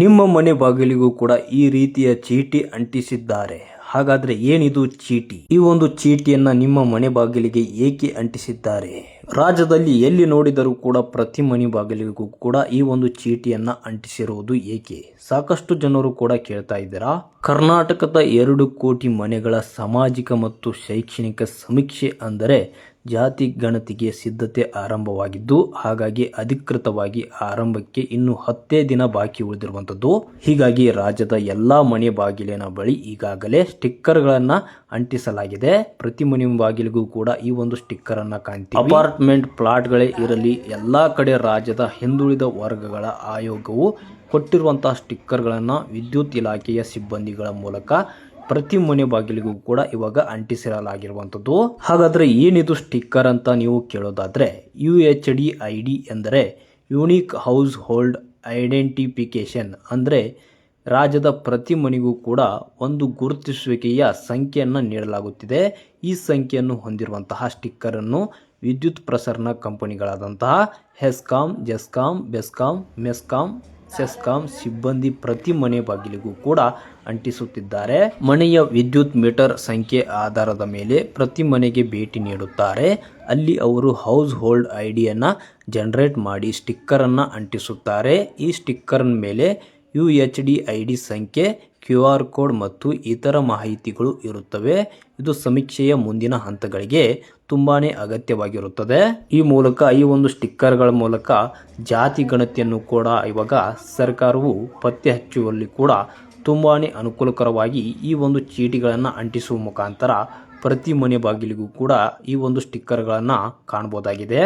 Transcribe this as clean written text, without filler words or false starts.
ನಿಮ್ಮ ಮನೆ ಬಾಗಿಲಿಗೂ ಕೂಡ ಈ ರೀತಿಯ ಚೀಟಿ ಅಂಟಿಸಿದ್ದಾರೆ. ಹಾಗಾದ್ರೆ ಏನಿದು ಚೀಟಿ? ಈ ಒಂದು ಚೀಟಿಯನ್ನ ನಿಮ್ಮ ಮನೆ ಬಾಗಿಲಿಗೆ ಏಕೆ ಅಂಟಿಸಿದ್ದಾರೆ? ರಾಜ್ಯದಲ್ಲಿ ಎಲ್ಲಿ ನೋಡಿದರೂ ಕೂಡ ಪ್ರತಿ ಮನೆ ಬಾಗಿಲಿಗೂ ಕೂಡ ಈ ಒಂದು ಚೀಟಿಯನ್ನ ಅಂಟಿಸಿರುವುದು ಏಕೆ? ಸಾಕಷ್ಟು ಜನರು ಕೂಡ ಕೇಳ್ತಾ ಇದ್ದೀರಾ. ಕರ್ನಾಟಕದ 2 ಕೋಟಿ ಮನೆಗಳ ಸಾಮಾಜಿಕ ಮತ್ತು ಶೈಕ್ಷಣಿಕ ಸಮೀಕ್ಷೆ ಅಂದರೆ ಜಾತಿ ಗಣತಿಗೆ ಸಿದ್ಧತೆ ಆರಂಭವಾಗಿದ್ದು, ಹಾಗಾಗಿ ಅಧಿಕೃತವಾಗಿ ಆರಂಭಕ್ಕೆ ಇನ್ನು 10 ದಿನ ಬಾಕಿ ಉಳಿದಿರುವಂತದ್ದು. ಹೀಗಾಗಿ ರಾಜ್ಯದ ಎಲ್ಲಾ ಮನೆ ಬಾಗಿಲಿನ ಬಳಿ ಈಗಾಗಲೇ ಸ್ಟಿಕ್ಕರ್ಗಳನ್ನ ಅಂಟಿಸಲಾಗಿದೆ. ಪ್ರತಿ ಮನೆ ಬಾಗಿಲಿಗೂ ಕೂಡ ಈ ಒಂದು ಸ್ಟಿಕ್ಕರ್ ಅನ್ನ ಕಾಣ್ತೀವಿ. ಅಪಾರ್ಟ್ಮೆಂಟ್ ಪ್ಲಾಟ್ಗಳೇ ಇರಲಿ, ಎಲ್ಲಾ ಕಡೆ ರಾಜ್ಯದ ಹಿಂದುಳಿದ ವರ್ಗಗಳ ಆಯೋಗವು ಕೊಟ್ಟಿರುವಂತಹ ಸ್ಟಿಕ್ಕರ್ಗಳನ್ನ ವಿದ್ಯುತ್ ಇಲಾಖೆಯ ಸಿಬ್ಬಂದಿಗಳ ಮೂಲಕ ಪ್ರತಿ ಮನೆ ಬಾಗಿಲಿಗೂ ಕೂಡ ಇವಾಗ ಅಂಟಿಸಿರಲಾಗಿರುವಂಥದ್ದು. ಹಾಗಾದ್ರೆ ಏನಿದು ಸ್ಟಿಕ್ಕರ್ ಅಂತ ನೀವು ಕೇಳೋದಾದ್ರೆ, UHDID ಎಂದರೆ ಯೂನಿಕ್ ಹೌಸ್ ಹೋಲ್ಡ್ ಐಡೆಂಟಿಫಿಕೇಶನ್. ಅಂದರೆ ರಾಜ್ಯದ ಪ್ರತಿ ಮನೆಗೂ ಕೂಡ ಒಂದು ಗುರುತಿಸುವಿಕೆಯ ಸಂಖ್ಯೆಯನ್ನು ನೀಡಲಾಗುತ್ತಿದೆ. ಈ ಸಂಖ್ಯೆಯನ್ನು ಹೊಂದಿರುವಂತಹ ಸ್ಟಿಕ್ಕರ್ ಅನ್ನು ವಿದ್ಯುತ್ ಪ್ರಸರಣ ಕಂಪನಿಗಳಾದಂತಹ ಹೆಸ್ಕಾಂ, ಜೆಸ್ಕಾಂ, ಬೆಸ್ಕಾಂ, ಮೆಸ್ಕಾಂ, ಸೆಸ್ಕಾಂ ಸಿಬ್ಬಂದಿ ಪ್ರತಿ ಮನೆ ಬಾಗಿಲಿಗೂ ಕೂಡ ಅಂಟಿಸುತ್ತಿದ್ದಾರೆ. ಮನೆಯ ವಿದ್ಯುತ್ ಮೀಟರ್ ಸಂಖ್ಯೆ ಆಧಾರದ ಮೇಲೆ ಪ್ರತಿ ಮನೆಗೆ ಭೇಟಿ ನೀಡುತ್ತಾರೆ. ಅಲ್ಲಿ ಅವರು ಹೌಸ್ ಹೋಲ್ಡ್ ಐಡಿಯನ್ನು ಜನರೇಟ್ ಮಾಡಿ ಸ್ಟಿಕ್ಕರ್ ಅನ್ನು ಅಂಟಿಸುತ್ತಾರೆ. ಈ ಸ್ಟಿಕ್ಕರ್ ಮೇಲೆ UHDID ಸಂಖ್ಯೆ, QR ಕೋಡ್ ಮತ್ತು ಇತರ ಮಾಹಿತಿಗಳು ಇರುತ್ತವೆ. ಇದು ಸಮೀಕ್ಷೆಯ ಮುಂದಿನ ಹಂತಗಳಿಗೆ ತುಂಬಾನೇ ಅಗತ್ಯವಾಗಿರುತ್ತದೆ. ಈ ಒಂದು ಸ್ಟಿಕ್ಕರ್ಗಳ ಮೂಲಕ ಜಾತಿ ಗಣತಿಯನ್ನು ಕೂಡ ಇವಾಗ ಸರ್ಕಾರವು ಪತ್ತೆ ಹಚ್ಚುವಲ್ಲಿ ಕೂಡ ತುಂಬಾನೇ ಅನುಕೂಲಕರವಾಗಿ ಈ ಒಂದು ಚೀಟಿಗಳನ್ನು ಅಂಟಿಸುವ ಮುಖಾಂತರ ಪ್ರತಿ ಮನೆ ಬಾಗಿಲಿಗೂ ಕೂಡ ಈ ಒಂದು ಸ್ಟಿಕ್ಕರ್ಗಳನ್ನು ಕಾಣಬಹುದಾಗಿದೆ.